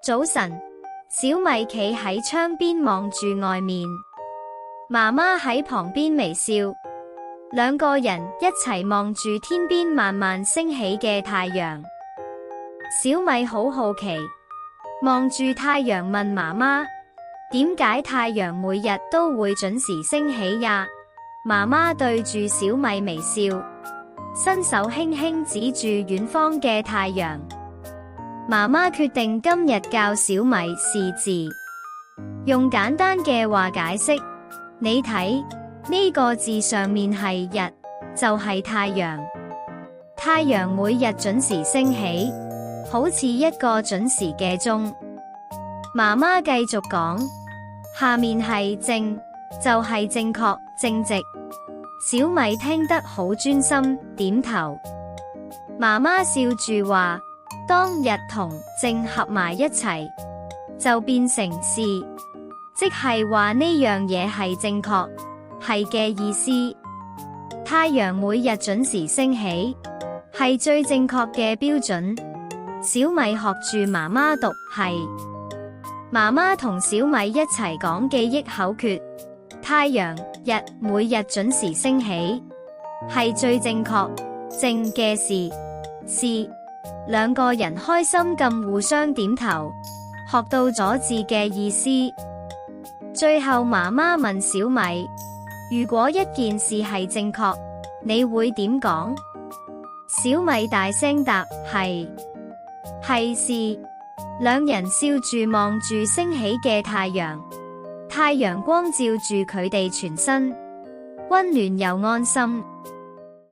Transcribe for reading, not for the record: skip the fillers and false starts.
早晨，小米企喺窗邊望住外面，媽媽喺旁邊微笑，兩個人一齊望住天邊慢慢升起嘅太陽。小米好好奇，望住太陽問媽媽：點解太陽每日都會準時升起呀？媽媽對住小米微笑，伸手輕輕指住遠方嘅太陽。媽媽決定今日教小米試字，用簡單嘅話解釋。你睇，呢個字上面係日，就係太陽。太陽每日準時升起，好似一個準時嘅鐘。媽媽繼續講，下面係正，就係正確、正直。小米聽得好專心，點頭。媽媽笑住話：當日同正合埋一齊，就變成是，即係話呢樣嘢係正確，係嘅意思。太陽每日準時升起，係最正確嘅標準。小米學住媽媽讀係。媽媽同小米一齊講記憶口訣：太陽日每日準時升起，係最正確正嘅事。是。兩個人開心咁互相點頭，學到咗字嘅意思。最後媽媽問小米：如果一件事係正確，你會點講？小米大聲答：係是。兩人笑住望住升起嘅太陽，太陽光照住佢哋全身，溫暖又安心。